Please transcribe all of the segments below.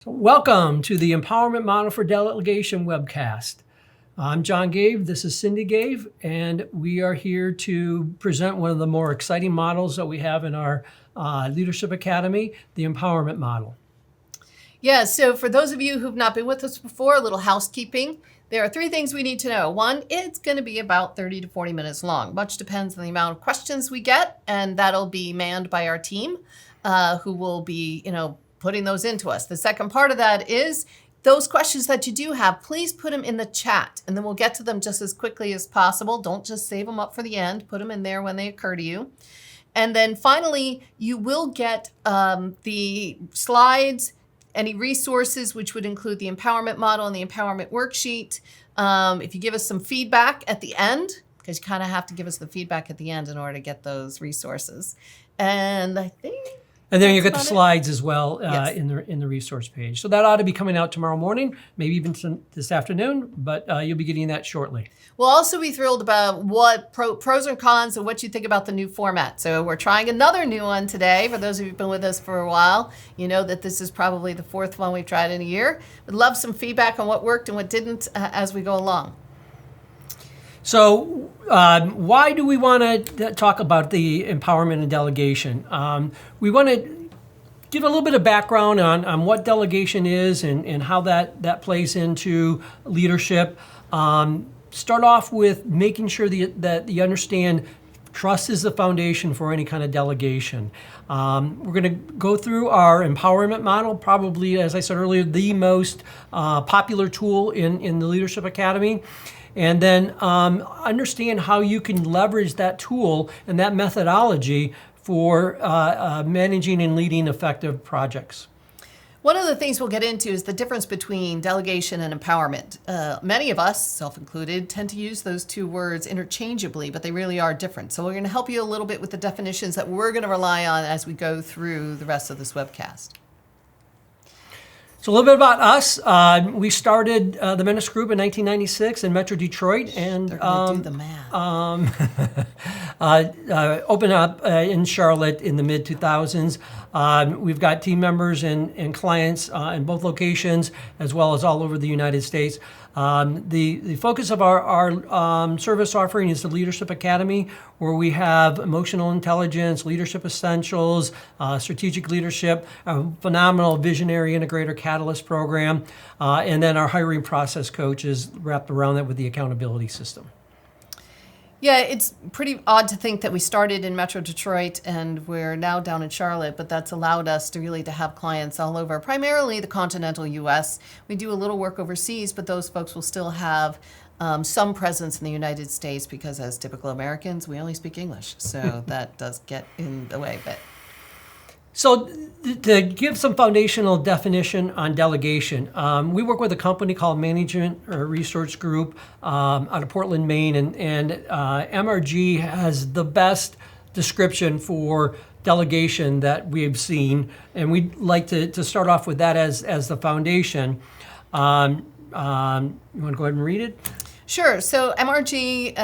So welcome to the Empowerment Model for Delegation Webcast. I'm John Gave, this is Cindy Gave, and we are here to present one of the more exciting models that we have in our Leadership Academy, the Empowerment Model. Yeah, so for those of you who've not been with us before, a little housekeeping. There are 3 things we need to know. 1, it's going to be about 30 to 40 minutes long. Much depends on the amount of questions we get, and that'll be manned by our team who will be, putting those into us. The second part of that is those questions that you do have, please put them in the chat, and then we'll get to them just as quickly as possible. Don't just save them up for the end. Put them in there when they occur to you. And then finally, you will get the slides, any resources, which would include the empowerment model and the empowerment worksheet. If you give us some feedback at the end, because you kind of have to give us the feedback at the end in order to get those resources. And I think... And then you get the slides as well Yes. in the resource page. So that ought to be coming out tomorrow morning, maybe even this afternoon, but you'll be getting that shortly. We'll also be thrilled about what pros and cons and what you think about the new format. So we're trying another new one today. For those of you who've been with us for a while, you know that this is probably the 4th one we've tried in a year. We'd love some feedback on what worked and what didn't as we go along. So why do we want to talk about the empowerment and delegation? We want to give a little bit of background on what delegation is and how that plays into leadership. Start off with making sure that you understand trust is the foundation for any kind of delegation. We're going to go through our empowerment model, probably, as I said earlier, the most popular tool in the Leadership Academy. And then understand how you can leverage that tool and that methodology for managing and leading effective projects. One of the things we'll get into is the difference between delegation and empowerment. Many of us, self-included, tend to use those 2 words interchangeably, but they really are different. So we're going to help you a little bit with the definitions that we're going to rely on as we go through the rest of this webcast. So a little bit about us. We started the Metiss Group in 1996 in Metro Detroit, and They're going to do the math. opened up in Charlotte in the mid-2000s. We've got team members and clients in both locations, as well as all over the United States. The focus of our service offering is the Leadership Academy, where we have emotional intelligence, leadership essentials, strategic leadership, a phenomenal visionary integrator catalyst program, and then our hiring process coach is wrapped around that with the accountability system. Yeah, it's pretty odd to think that we started in Metro Detroit and we're now down in Charlotte, but that's allowed us to really to have clients all over, primarily the continental U.S. We do a little work overseas, but those folks will still have some presence in the United States because, as typical Americans, we only speak English, so that does get in the way a bit. So to give some foundational definition on delegation, we work with a company called Management Research Group out of Portland, Maine, and MRG has the best description for delegation that we've seen, and we'd like to start off with that as the foundation. You want to go ahead and read it? Sure. So MRG,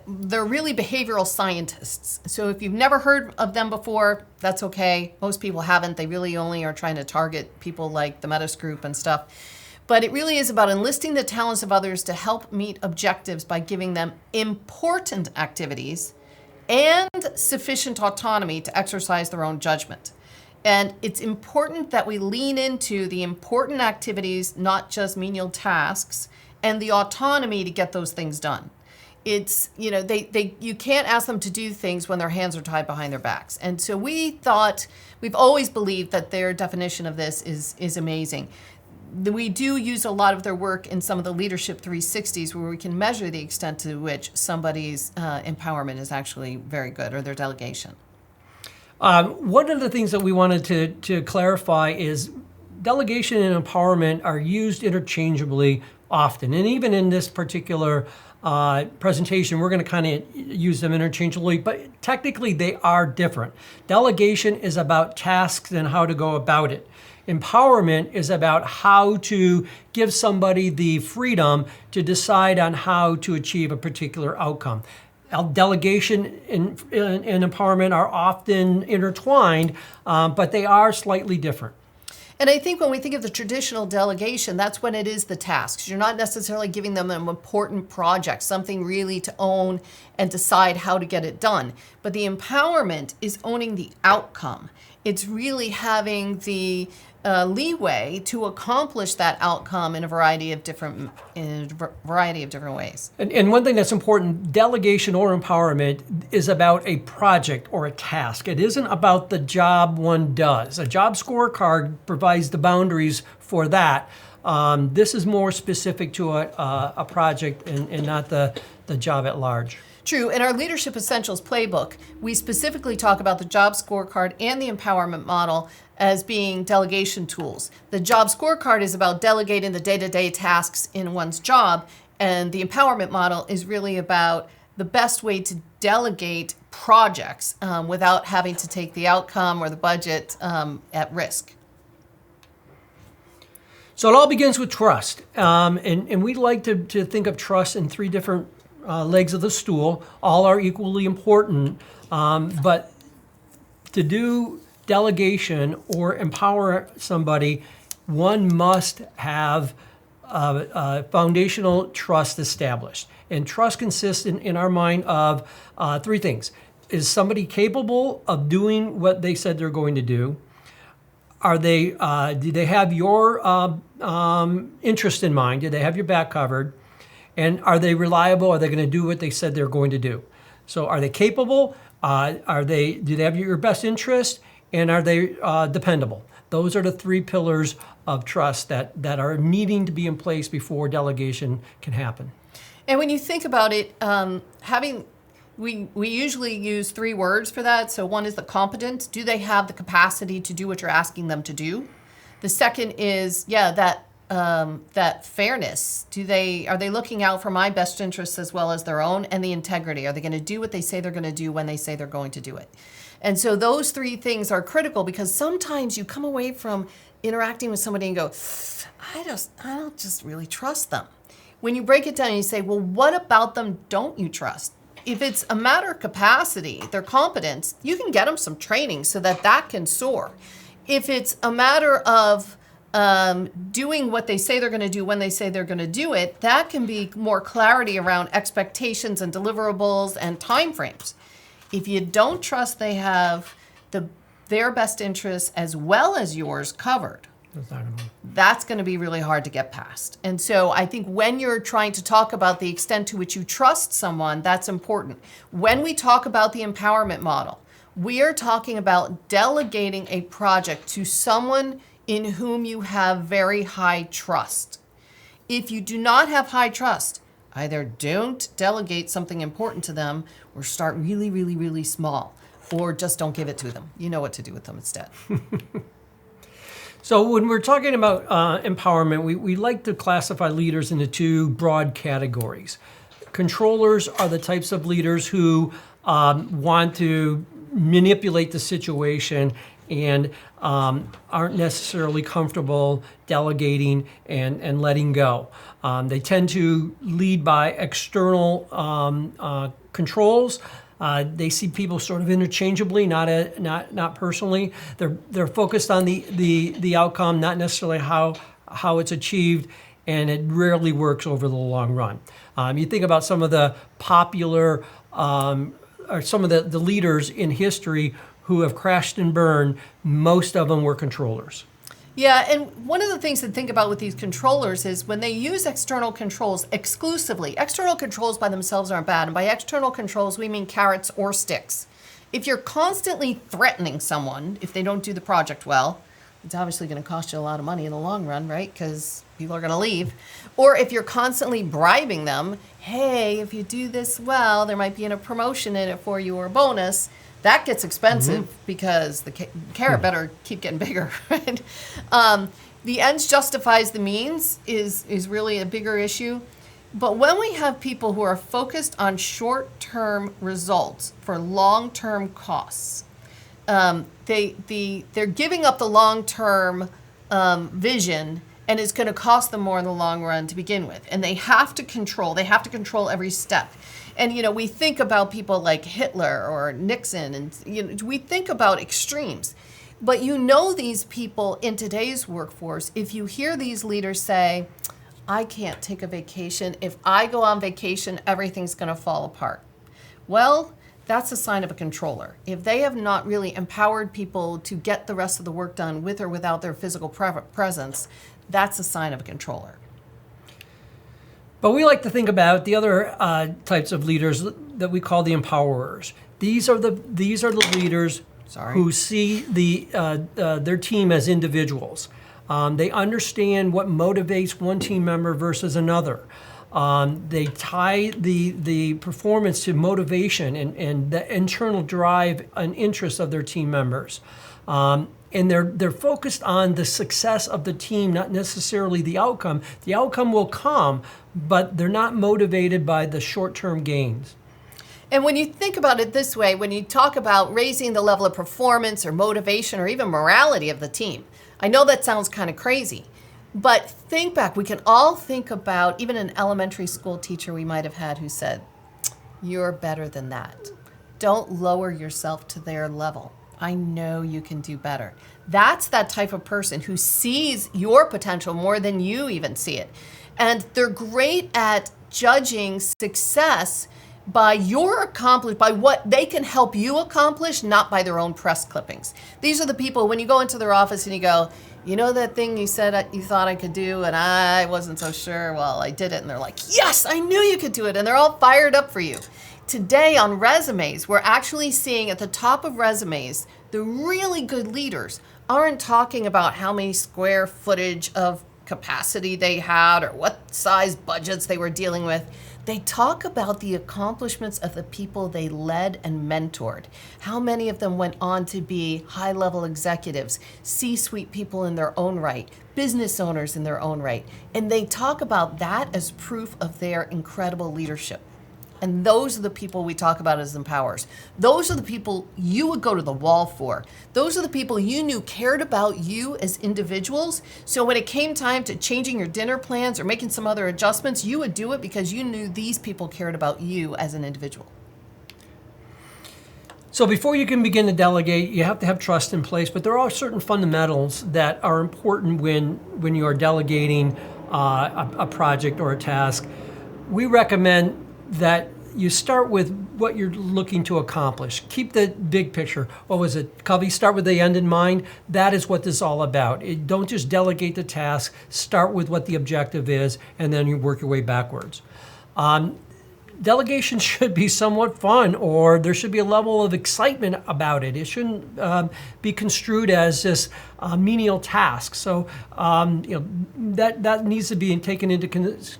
they're really behavioral scientists. So if you've never heard of them before, that's okay. Most people haven't. They really only are trying to target people like the Metiss Group and stuff. But it really is about enlisting the talents of others to help meet objectives by giving them important activities and sufficient autonomy to exercise their own judgment. And it's important that we lean into the important activities, not just menial tasks, and the autonomy to get those things done. It's, you can't ask them to do things when their hands are tied behind their backs. And so we've always believed that their definition of this is amazing. We do use a lot of their work in some of the Leadership 360s where we can measure the extent to which somebody's empowerment is actually very good, or their delegation. One of the things that we wanted to clarify is delegation and empowerment are used interchangeably often. And even in this particular presentation, we're going to kind of use them interchangeably, but technically they are different. Delegation is about tasks and how to go about it. Empowerment is about how to give somebody the freedom to decide on how to achieve a particular outcome. Delegation and empowerment are often intertwined, but they are slightly different. And I think when we think of the traditional delegation, that's when it is the tasks. You're not necessarily giving them an important project, something really to own and decide how to get it done. But the empowerment is owning the outcome. It's really having the leeway to accomplish that outcome in a variety of different ways. And one thing that's important, delegation or empowerment is about a project or a task. It isn't about the job one does. A job scorecard provides the boundaries for that. This is more specific to a project and not the job at large. True. In our Leadership Essentials playbook, we specifically talk about the job scorecard and the empowerment model as being delegation tools. The job scorecard is about delegating the day-to-day tasks in one's job, and the empowerment model is really about the best way to delegate projects without having to take the outcome or the budget at risk. So it all begins with trust. And we like to think of trust in three different legs of the stool. All are equally important, but to do delegation or empower somebody, one must have foundational trust established. And trust consists in our mind of three things. Is somebody capable of doing what they said they're going to do? Are they? Do they have your interest in mind? Do they have your back covered? And are they reliable? Are they going to do what they said they're going to do? So are they capable? Do they have your best interest? And are they dependable? Those are the three pillars of trust that are needing to be in place before delegation can happen. And when you think about it, we usually use three words for that. So one is the competence. Do they have the capacity to do what you're asking them to do? The second is, that fairness. Are they looking out for my best interests as well as their own? And the integrity. Are they going to do what they say they're going to do when they say they're going to do it? And so those three things are critical, because sometimes you come away from interacting with somebody and go, I don't just really trust them. When you break it down and you say, well, what about them don't you trust? If it's a matter of capacity, their competence, you can get them some training so that can soar. If it's a matter of doing what they say they're going to do when they say they're going to do it, that can be more clarity around expectations and deliverables and timeframes. If you don't trust they have their best interests as well as yours covered, that's going to be really hard to get past. And so I think when you're trying to talk about the extent to which you trust someone, that's important. When we talk about the empowerment model, we are talking about delegating a project to someone in whom you have very high trust. If you do not have high trust, either don't delegate something important to them or start really, really, really small, or just don't give it to them. You know what to do with them instead. So when we're talking about empowerment, we like to classify leaders into two broad categories. Controllers are the types of leaders who want to manipulate the situation and aren't necessarily comfortable delegating and letting go. They tend to lead by external controls. They see people sort of interchangeably, not personally. They're focused on the outcome, not necessarily how it's achieved, and it rarely works over the long run. You think about some of the popular or some of the leaders in history who have crashed and burned. Most of them were controllers. Yeah, and one of the things to think about with these controllers is when they use external controls exclusively, external controls by themselves aren't bad, and by external controls we mean carrots or sticks. If you're constantly threatening someone if they don't do the project well, it's obviously going to cost you a lot of money in the long run, right? Because people are going to leave. Or if you're constantly bribing them, hey, if you do this well, there might be a promotion in it for you or a bonus. That gets expensive because the carrot better keep getting bigger, right? The ends justifies the means is really a bigger issue. But when we have people who are focused on short-term results for long-term costs, they're giving up the long-term vision, and it's going to cost them more in the long run to begin with. And they have to control every step. And, we think about people like Hitler or Nixon, and we think about extremes. But you know these people in today's workforce, if you hear these leaders say, I can't take a vacation. If I go on vacation, everything's going to fall apart. Well, that's a sign of a controller. If they have not really empowered people to get the rest of the work done with or without their physical presence, that's a sign of a controller. But we like to think about the other types of leaders that we call the empowerers. These are the leaders who see their team as individuals. They understand what motivates one team member versus another. They tie the performance to motivation and the internal drive and interest of their team members. And they're focused on the success of the team, not necessarily the outcome. The outcome will come, but they're not motivated by the short-term gains. And when you think about it this way, when you talk about raising the level of performance or motivation or even morality of the team, I know that sounds kind of crazy, but think back. We can all think about even an elementary school teacher we might have had who said, you're better than that. Don't lower yourself to their level. I know you can do better. That's that type of person who sees your potential more than you even see it. And they're great at judging success by by what they can help you accomplish, not by their own press clippings. These are the people, when you go into their office and you go, you know that thing you said you thought I could do and I wasn't so sure, well, I did it. And they're like, yes, I knew you could do it. And they're all fired up for you. Today on resumes, we're actually seeing at the top of resumes, the really good leaders aren't talking about how many square footage of capacity they had or what size budgets they were dealing with. They talk about the accomplishments of the people they led and mentored. How many of them went on to be high-level executives, C-suite people in their own right, business owners in their own right. And they talk about that as proof of their incredible leadership. And those are the people we talk about as empowers. Those are the people you would go to the wall for. Those are the people you knew cared about you as individuals. So when it came time to changing your dinner plans or making some other adjustments, you would do it because you knew these people cared about you as an individual. So before you can begin to delegate, you have to have trust in place, but there are certain fundamentals that are important when you are delegating a project or a task. We recommend that you start with what you're looking to accomplish. Keep the big picture. What was it, Covey? Start with the end in mind. That is what this is all about. Don't just delegate the task. Start with what the objective is, and then you work your way backwards. Delegation should be somewhat fun, or there should be a level of excitement about it. It shouldn't be construed as this menial task. So that needs to be taken into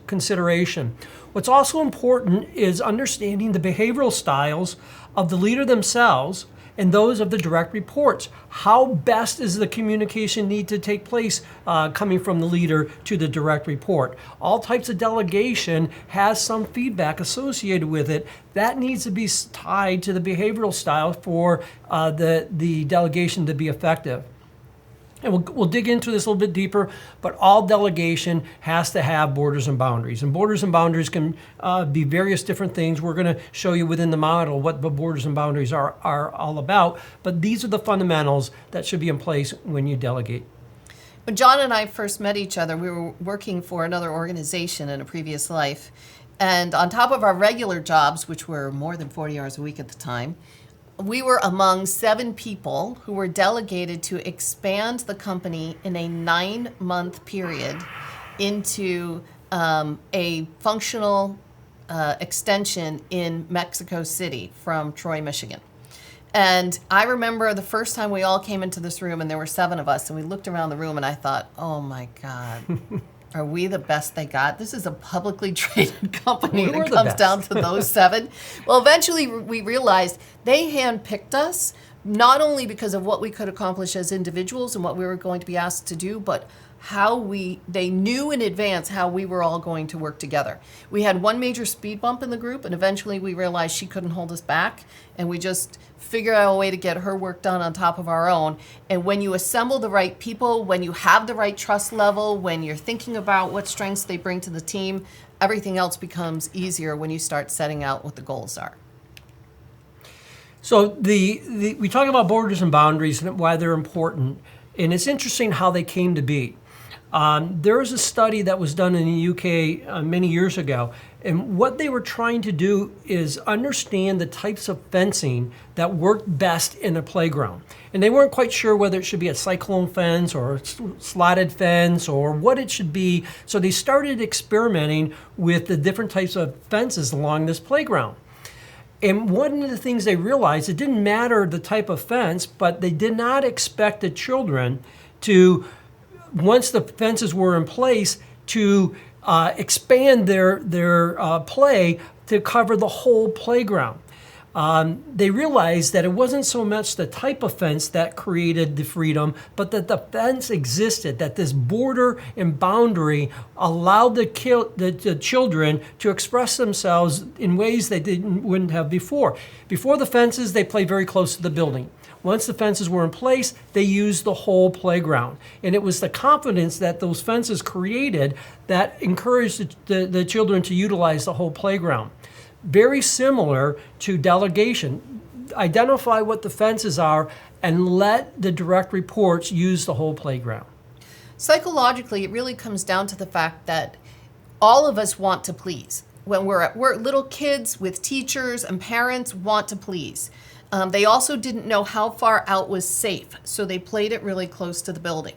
consideration. What's also important is understanding the behavioral styles of the leader themselves and those of the direct reports. How best is the communication need to take place coming from the leader to the direct report? All types of delegation has some feedback associated with it. That needs to be tied to the behavioral style for the delegation to be effective. And we'll dig into this a little bit deeper, but all delegation has to have borders and boundaries. And borders and boundaries can be various different things. We're going to show you within the model what the borders and boundaries are all about, but these are the fundamentals that should be in place when you delegate. When John and I first met each other, we were working for another organization in a previous life. And on top of our regular jobs, which were more than 40 hours a week at the time, we were among 7 people who were delegated to expand the company in a 9-month period into a functional extension in Mexico City from Troy, Michigan. And I remember the first time we all came into this room, and there were 7 of us, and we looked around the room, and I thought, oh my God, are we the best they got? This is a publicly traded company that comes down to those 7. Well, eventually we realized they handpicked us, not only because of what we could accomplish as individuals and what we were going to be asked to do, but they knew in advance how we were all going to work together. We had one major speed bump in the group, and eventually we realized she couldn't hold us back, and we just figured out a way to get her work done on top of our own. And when you assemble the right people, when you have the right trust level, when you're thinking about what strengths they bring to the team, everything else becomes easier when you start setting out what the goals are. So we talk about borders and boundaries and why they're important, and it's interesting how they came to be. There was a study that was done in the UK many years ago, and what they were trying to do is understand the types of fencing that worked best in a playground. And they weren't quite sure whether it should be a cyclone fence or a slotted fence or what it should be. So they started experimenting with the different types of fences along this playground. And one of the things they realized, it didn't matter the type of fence, but they did not expect the children to, once the fences were in place, to expand their play to cover the whole playground. They realized that it wasn't so much the type of fence that created the freedom, but that the fence existed, that this border and boundary allowed the children to express themselves in ways they wouldn't have before. Before the fences, they played very close to the building. Once the fences were in place, they used the whole playground. And it was the confidence that those fences created that encouraged the children to utilize the whole playground. Very similar to delegation. Identify what the fences are and let the direct reports use the whole playground. Psychologically, it really comes down to the fact that all of us want to please. When we're at work, little kids with teachers and parents want to please. They also didn't know how far out was safe, so they played it really close to the building.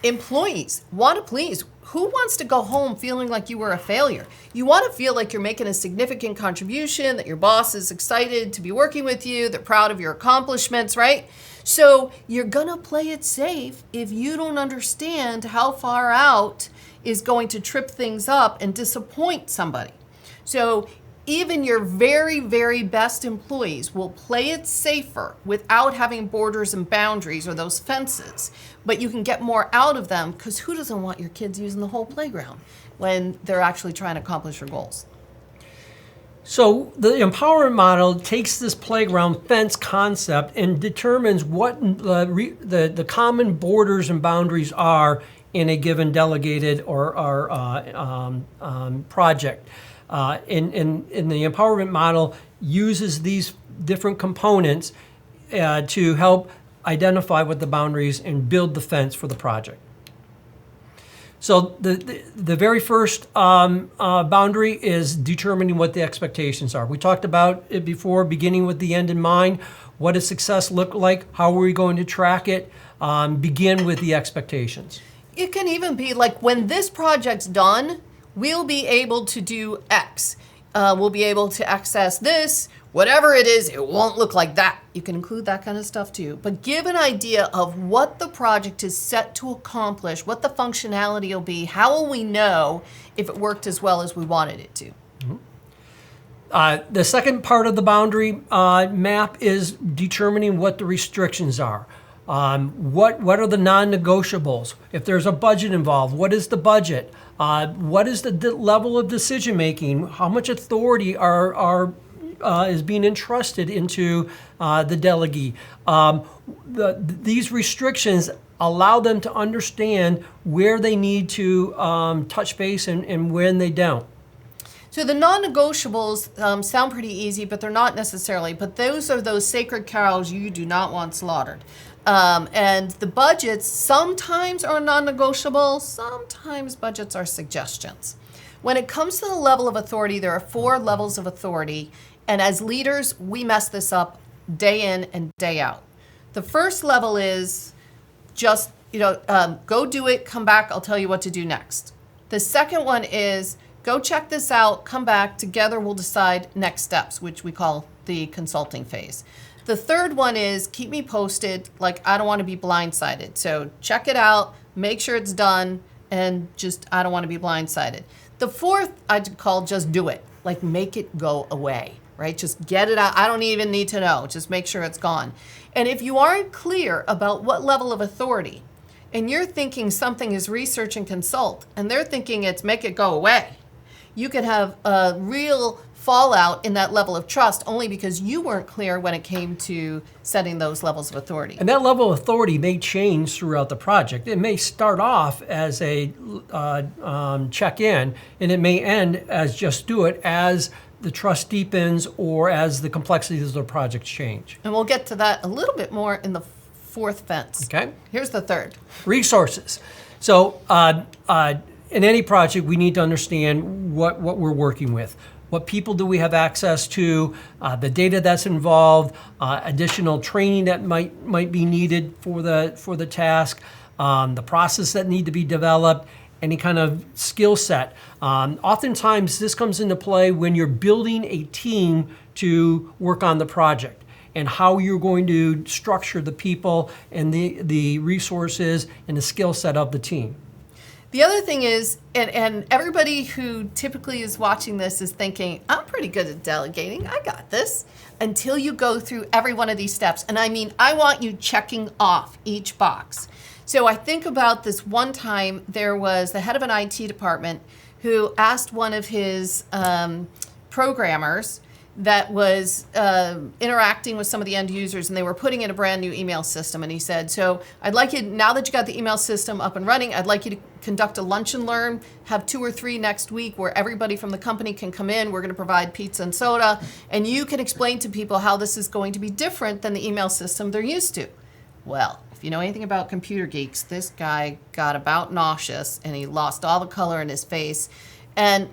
Employees want to please. Who wants to go home feeling like you were a failure? You want to feel like you're making a significant contribution, that your boss is excited to be working with you, they're proud of your accomplishments, right? So you're going to play it safe if you don't understand how far out is going to trip things up and disappoint somebody. So even your very, very best employees will play it safer without having borders and boundaries or those fences. But you can get more out of them because who doesn't want your kids using the whole playground when they're actually trying to accomplish their goals? So the empowerment model takes this playground fence concept and determines what the common borders and boundaries are in a given delegated or project. In the empowerment model uses these different components to help identify what the boundaries and build the fence for the project. So the very first boundary is determining what the expectations are. We talked about it before, beginning with the end in mind. What does success look like? How are we going to track it? Begin with the expectations. It can even be like, when this project's done, we'll be able to do X. We'll be able to access this. Whatever it is, it won't look like that. You can include that kind of stuff too. But give an idea of what the project is set to accomplish, what the functionality will be. How will we know if it worked as well as we wanted it to? The second part of the boundary map is determining what the restrictions are. What are the non-negotiables? If there's a budget involved, what is the budget? What is the level of decision making? How much authority is being entrusted into the delegee? These restrictions allow them to understand where they need to touch base and when they don't. So the non-negotiables sound pretty easy, but they're not necessarily. But those are those sacred cows you do not want slaughtered. And the budgets sometimes are non-negotiable, sometimes budgets are suggestions. When it comes to the level of authority, there are 4 levels of authority, and as leaders, we mess this up day in and day out. The first level is just, go do it, come back, I'll tell you what to do next. The second one is, go check this out, come back, together we'll decide next steps, which we call the consulting phase. The third one is, keep me posted, like I don't want to be blindsided. So check it out, make sure it's done, and just I don't want to be blindsided. The fourth I'd call just do it, like make it go away, right? Just get it out. I don't even need to know, just make sure it's gone. And if you aren't clear about what level of authority, and you're thinking something is research and consult, and they're thinking it's make it go away, you could have a real fallout in that level of trust only because you weren't clear when it came to setting those levels of authority. And that level of authority may change throughout the project. It may start off as a check-in, and it may end as just do it as the trust deepens or as the complexities of the projects change. And we'll get to that a little bit more in the fourth fence. Okay. Here's the third. Resources. So in any project, we need to understand what we're working with. What people do we have access to? The data that's involved, additional training that might be needed for the task, the process that need to be developed, any kind of skill set. Oftentimes, this comes into play when you're building a team to work on the project and how you're going to structure the people and the resources and the skill set of the team. The other thing is, and everybody who typically is watching this is thinking, I'm pretty good at delegating, I got this, until you go through every one of these steps. And I mean, I want you checking off each box. So I think about this one time, there was the head of an IT department who asked one of his programmers that was interacting with some of the end users, and they were putting in a brand new email system. And he said, so I'd like you, now that you got the email system up and running, I'd like you to conduct a lunch and learn, have 2 or 3 next week where everybody from the company can come in. We're going to provide pizza and soda, and you can explain to people how this is going to be different than the email system they're used to. Well, if you know anything about computer geeks, this guy got about nauseous, and he lost all the color in his face. And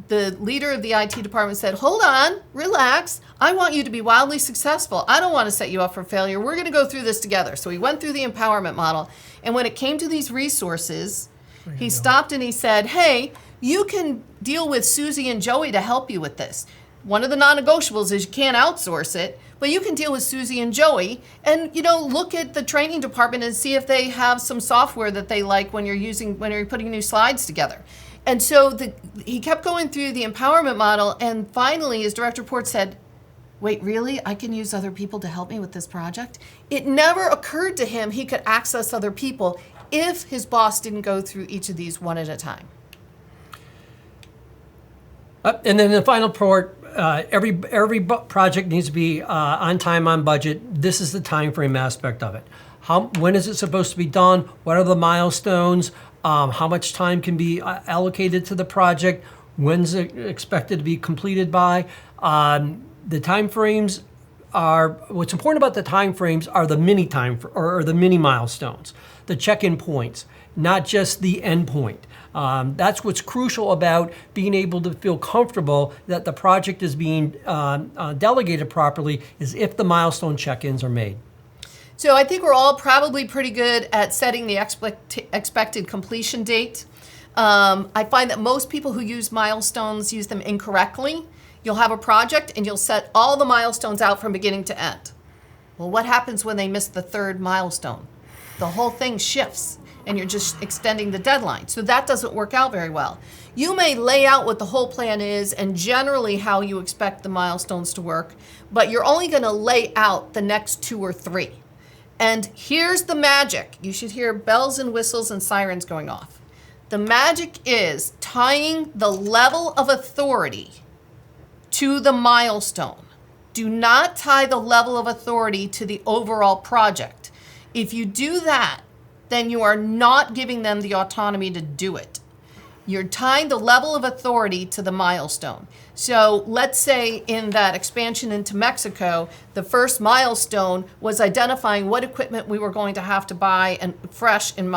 the leader of the IT department said, hold on, relax. I want you to be wildly successful. I don't want to set you up for failure. We're going to go through this together. So he went through the empowerment model. And when it came to these resources, he stopped and he said, hey, you can deal with Susie and Joey to help you with this. One of the non-negotiables is you can't outsource it, but you can deal with Susie and Joey and, look at the training department and see if they have some software that they like when you're putting new slides together. And so he kept going through the empowerment model, and finally his direct report said, wait, really? I can use other people to help me with this project? It never occurred to him he could access other people if his boss didn't go through each of these one at a time. And then the final part, every project needs to be on time, on budget. This is the time frame aspect of it. When is it supposed to be done? What are the milestones? How much time can be allocated to the project? When's it expected to be completed by? The time frames are, what's important about the time frames are the mini or the mini milestones, the check-in points, not just the end point. That's what's crucial about being able to feel comfortable that the project is being delegated properly, is if the milestone check-ins are made. So I think we're all probably pretty good at setting the expected completion date. I find that most people who use milestones use them incorrectly. You'll have a project and you'll set all the milestones out from beginning to end. Well, what happens when they miss the third milestone? The whole thing shifts and you're just extending the deadline. So that doesn't work out very well. You may lay out what the whole plan is and generally how you expect the milestones to work, but you're only going to lay out the next 2 or 3. And here's the magic. You should hear bells and whistles and sirens going off. The magic is tying the level of authority to the milestone. Do not tie the level of authority to the overall project. If you do that, then you are not giving them the autonomy to do it. You're tying the level of authority to the milestone. So let's say in that expansion into Mexico, the first milestone was identifying what equipment we were going to have to buy and fresh in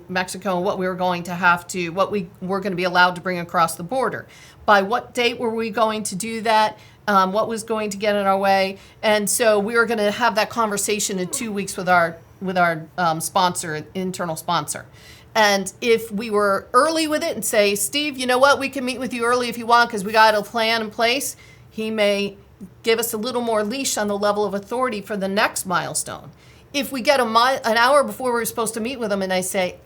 Mexico, and what we were going to be allowed to bring across the border. By what date were we going to do that? What was going to get in our way? And so we were going to have that conversation in 2 weeks with our sponsor, internal sponsor. And if we were early with it and say, Steve, you know what, we can meet with you early if you want because we got a plan in place, he may give us a little more leash on the level of authority for the next milestone. If we get an hour before we're supposed to meet with him and I say,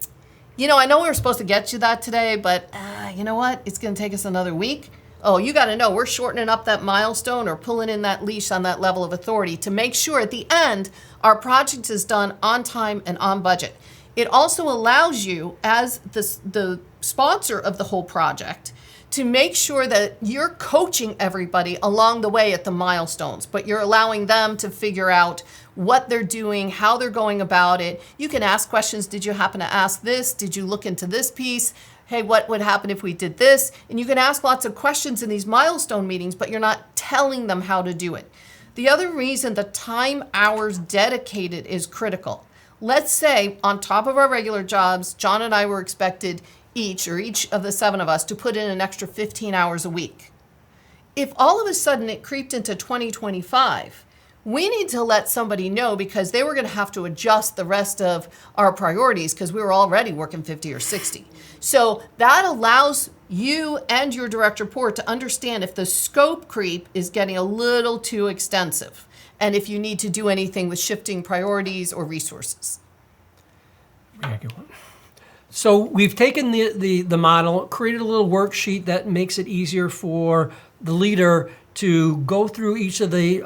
I know we were supposed to get you that today, but you know what, it's going to take us another week. Oh, you got to know, we're shortening up that milestone or pulling in that leash on that level of authority to make sure at the end our project is done on time and on budget. It also allows you, as the sponsor of the whole project, to make sure that you're coaching everybody along the way at the milestones, but you're allowing them to figure out what they're doing, how they're going about it. You can ask questions. Did you happen to ask this? Did you look into this piece? Hey, what would happen if we did this? And you can ask lots of questions in these milestone meetings, but you're not telling them how to do it. The other reason the time hours dedicated is critical. Let's say on top of our regular jobs, John and I were expected each of the 7 of us to put in an extra 15 hours a week. If all of a sudden it creeped into 2025, we need to let somebody know, because they were going to have to adjust the rest of our priorities because we were already working 50 or 60. So that allows you and your direct report to understand if the scope creep is getting a little too extensive, and if you need to do anything with shifting priorities or resources. So we've taken the model, created a little worksheet that makes it easier for the leader to go through each of the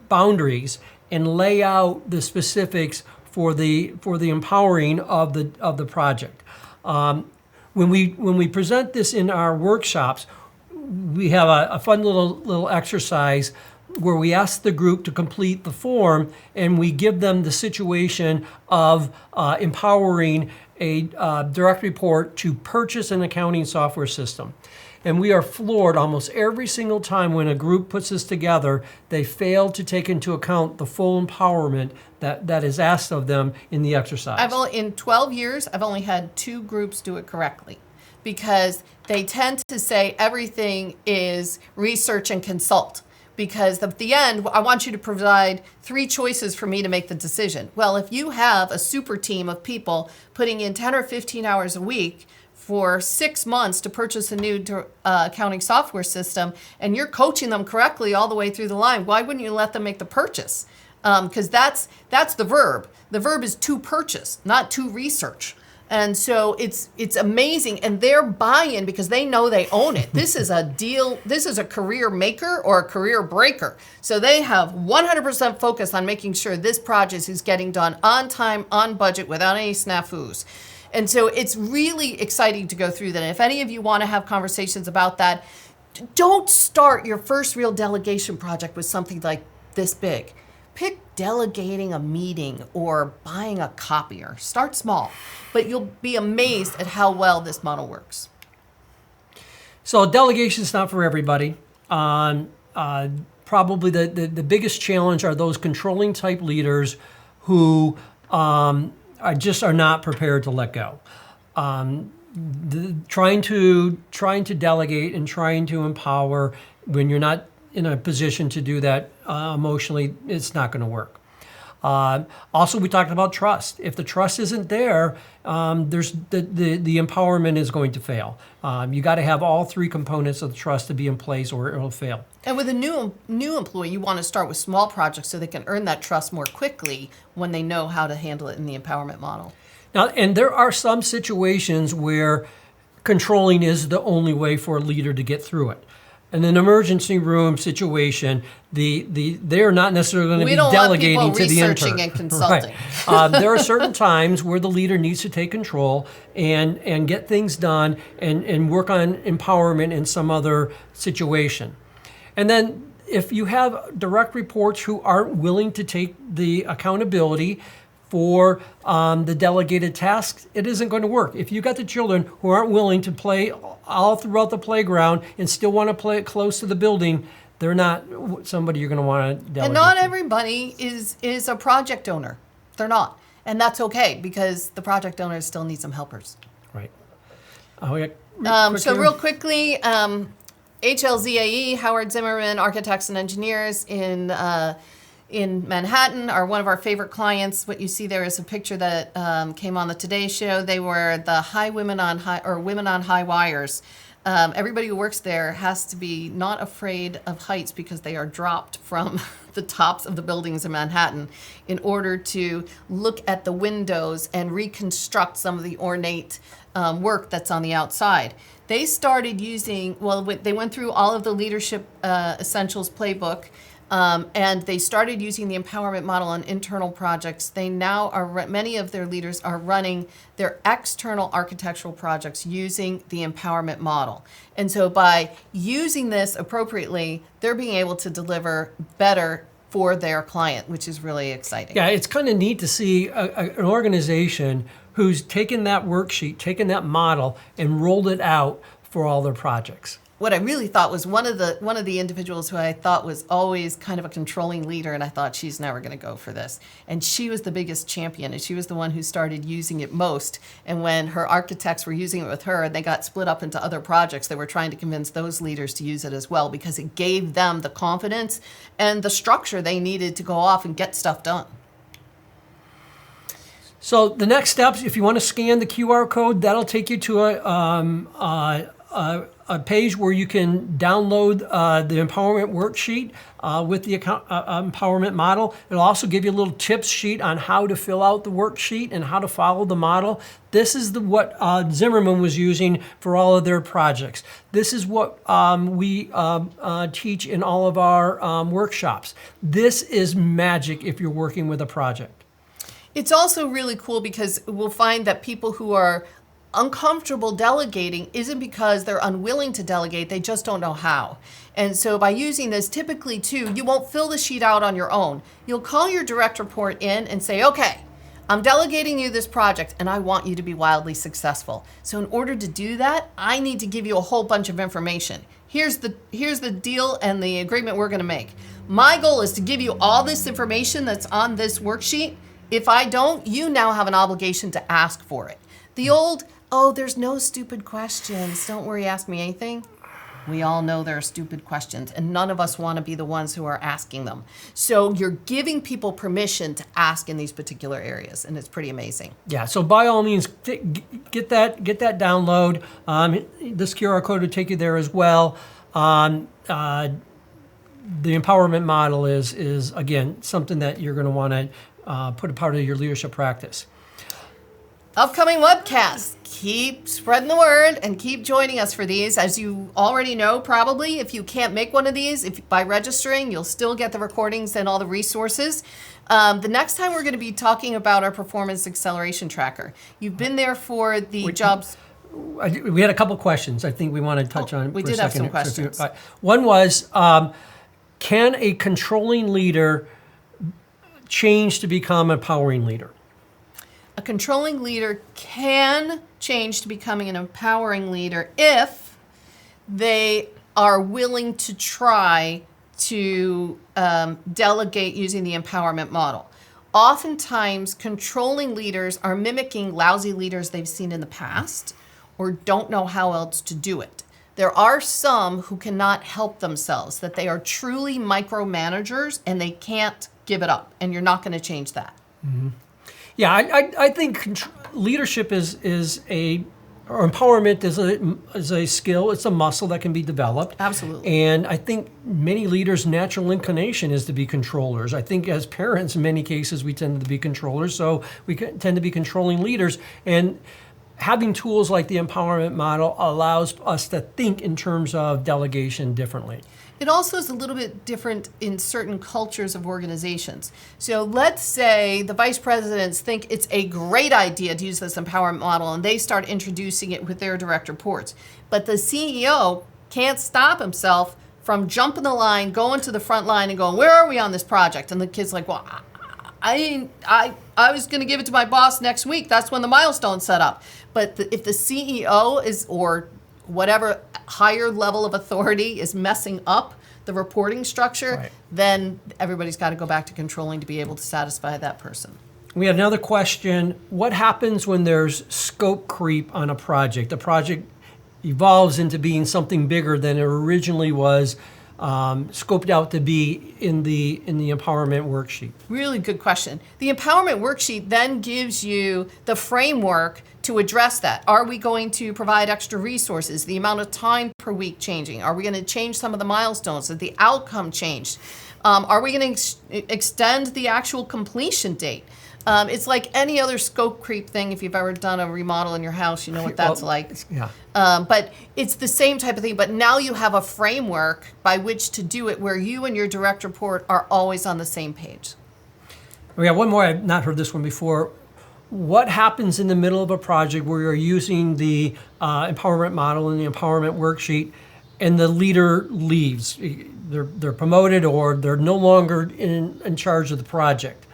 boundaries and lay out the specifics for the empowering of the project. When we present this in our workshops, we have a fun little exercise where we ask the group to complete the form, and we give them the situation of empowering a direct report to purchase an accounting software system. And we are floored almost every single time when a group puts this together, they fail to take into account the full empowerment that is asked of them in the exercise. In 12 years, I've only had 2 groups do it correctly, because they tend to say everything is research and consult. Because at the end, I want you to provide 3 choices for me to make the decision. Well, if you have a super team of people putting in 10 or 15 hours a week for 6 months to purchase a new accounting software system, and you're coaching them correctly all the way through the line, why wouldn't you let them make the purchase? Because that's the verb. The verb is to purchase, not to research. And so it's amazing, and they're buy-in because they know they own it. This is a deal. This is a career maker or a career breaker. So they have 100% focus on making sure this project is getting done on time, on budget, without any snafus. And so it's really exciting to go through that. And if any of you want to have conversations about that, don't start your first real delegation project with something like this big. Pick delegating a meeting or buying a copier. Start small, but you'll be amazed at how well this model works. So delegation is not for everybody. Probably the biggest challenge are those controlling type leaders who are not prepared to let go. Trying to delegate and trying to empower when you're not in a position to do that emotionally, it's not going to work. Also, we talked about trust. If the trust isn't there, there's the empowerment is going to fail. You got to have all 3 components of the trust to be in place, or it'll fail. And with a new employee, you want to start with small projects so they can earn that trust more quickly when they know how to handle it in the empowerment model. Now, and there are some situations where controlling is the only way for a leader to get through it. In an emergency room situation, they're not necessarily going to be delegating to the intern. Researching and consulting. Right. There are certain times where the leader needs to take control and get things done and work on empowerment in some other situation. And then if you have direct reports who aren't willing to take the accountability for the delegated tasks, it isn't going to work. If you got the children who aren't willing to play all throughout the playground and still want to play it close to the building, they're not somebody you're going to want to delegate. And not everybody is a project owner. They're not. And that's okay, because the project owners still need some helpers. Right. So real quickly, HLZAE, Howard Zimmerman Architects and Engineers in Manhattan, are one of our favorite clients. What you see there is a picture that came on the Today Show. They were the women on high wires. Everybody who works there has to be not afraid of heights because they are dropped from the tops of the buildings in Manhattan in order to look at the windows and reconstruct some of the ornate work that's on the outside. They started using, they went through all of the Leadership Essentials playbook. And they started using the empowerment model on internal projects. They now are, many of their leaders are running their external architectural projects using the empowerment model. And so by using this appropriately, they're being able to deliver better for their client, which is really exciting. Yeah, it's kind of neat to see an organization who's taken that worksheet, taken that model, and rolled it out for all their projects. What I really thought was one of the individuals who I thought was always kind of a controlling leader, and I thought she's never going to go for this. And she was the biggest champion, and she was the one who started using it most. And when her architects were using it with her, and they got split up into other projects, they were trying to convince those leaders to use it as well because it gave them the confidence and the structure they needed to go off and get stuff done. So the next steps, if you want to scan the QR code, that'll take you to a page where you can download the empowerment worksheet with the empowerment model. It'll also give you a little tips sheet on how to fill out the worksheet and how to follow the model. This is what Zimmerman was using for all of their projects. This is what we teach in all of our workshops. This is magic if you're working with a project. It's also really cool because we'll find that people who are uncomfortable delegating isn't because they're unwilling to delegate, they just don't know how. And so by using this, typically too, you won't fill the sheet out on your own. You'll call your direct report in and say, okay, I'm delegating you this project and I want you to be wildly successful. So in order to do that, I need to give you a whole bunch of information. Here's the deal and the agreement we're going to make. My goal is to give you all this information that's on this worksheet. If I don't, you now have an obligation to ask for it. The old, oh, there's no stupid questions. Don't worry, ask me anything. We all know there are stupid questions, and none of us want to be the ones who are asking them. So you're giving people permission to ask in these particular areas, and it's pretty amazing. Yeah, so by all means, get that download. This QR code will take you there as well. The empowerment model is again, something that you're going to want to put a part of your leadership practice. Upcoming webcasts. Keep spreading the word and keep joining us for these. As you already know, probably, if you can't make one of these, by registering, you'll still get the recordings and all the resources. The next time we're going to be talking about our performance acceleration tracker. You've been there for the jobs. We had a couple questions I think we want to touch on. We for a did have second. some questions. One was, can a controlling leader change to become a empowering leader? A controlling leader can change to becoming an empowering leader if they are willing to try to delegate using the empowerment model. Oftentimes, controlling leaders are mimicking lousy leaders they've seen in the past or don't know how else to do it. There are some who cannot help themselves, that they are truly micromanagers and they can't give it up, and you're not going to change that. Mm-hmm. Yeah, I think leadership or empowerment is a skill. It's a muscle that can be developed. Absolutely. And I think many leaders' natural inclination is to be controllers. I think as parents, in many cases, we tend to be controllers, so we tend to be controlling leaders. And having tools like the empowerment model allows us to think in terms of delegation differently. It also is a little bit different in certain cultures of organizations. So let's say the vice presidents think it's a great idea to use this empowerment model and they start introducing it with their direct reports. But the CEO can't stop himself from jumping the line, going to the front line and going, where are we on this project? And the kid's like, well, I was going to give it to my boss next week. That's when the milestone's set up. But if the CEO is, or whatever higher level of authority is messing up the reporting structure, right, then everybody's got to go back to controlling to be able to satisfy that person. We had another question. What happens when there's scope creep on a project? The project evolves into being something bigger than it originally was scoped out to be in the empowerment worksheet? Really good question. The empowerment worksheet then gives you the framework to address that. Are we going to provide extra resources? The amount of time per week changing? Are we going to change some of the milestones? Has the outcome changed? Are we going to extend the actual completion date? It's like any other scope creep thing. If you've ever done a remodel in your house, you know what that's like. Yeah. But it's the same type of thing. But now you have a framework by which to do it where you and your direct report are always on the same page. We got one more. I've not heard this one before. What happens in the middle of a project where you're using the empowerment model and the empowerment worksheet, and the leader leaves? They're promoted or they're no longer in charge of the project.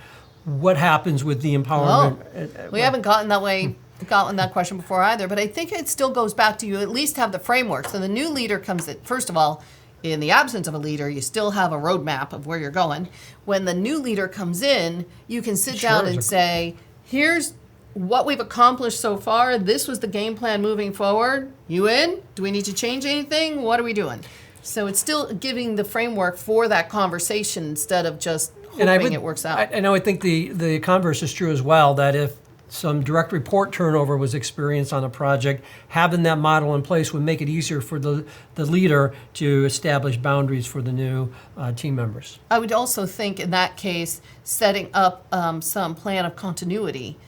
What happens with the empowerment? We haven't gotten that question before either, but I think it still goes back to you at least have the framework. So the new leader comes in, first of all, in the absence of a leader, you still have a roadmap of where you're going. When the new leader comes in, you can sit down and say, here's what we've accomplished so far. This was the game plan moving forward. You in? Do we need to change anything? What are we doing? So it's still giving the framework for that conversation instead of just hoping it works out. I think the converse is true as well, that if some direct report turnover was experienced on a project, having that model in place would make it easier for the leader to establish boundaries for the new team members. I would also think in that case, setting up some plan of continuity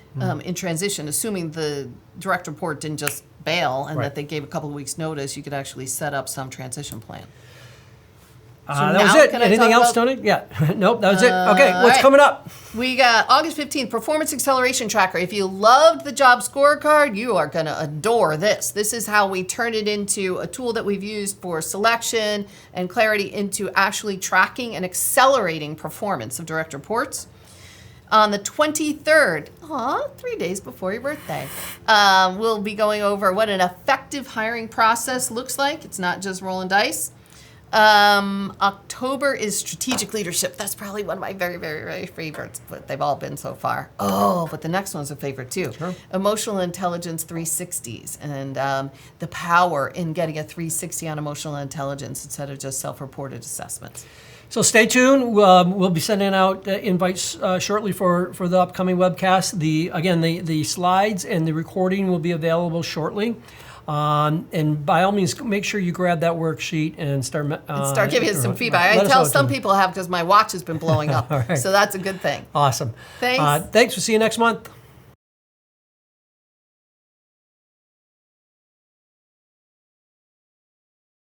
in transition, assuming the direct report didn't just bail and that they gave a couple of weeks notice, you could actually set up some transition plan. That was it. Anything else, Tony? Yeah. Nope, that was it. Okay, what's coming up? We got August 15th, Performance Acceleration Tracker. If you loved the job scorecard, you are going to adore this. This is how we turn it into a tool that we've used for selection and clarity into actually tracking and accelerating performance of direct reports. On the 23rd, 3 days before your birthday, we'll be going over what an effective hiring process looks like. It's not just rolling dice. October is strategic leadership. That's probably one of my very, very, very favorites, but they've all been so far. Oh, but the next one's a favorite too. Sure. Emotional intelligence 360s and the power in getting a 360 on emotional intelligence instead of just self-reported assessments. So stay tuned. We'll be sending out invites shortly for the upcoming webcast. The slides and the recording will be available shortly. And by all means, make sure you grab that worksheet and start giving us some feedback. I tell some people have because my watch has been blowing up. Right. So that's a good thing. Awesome. Thanks. Thanks. We'll see you next month.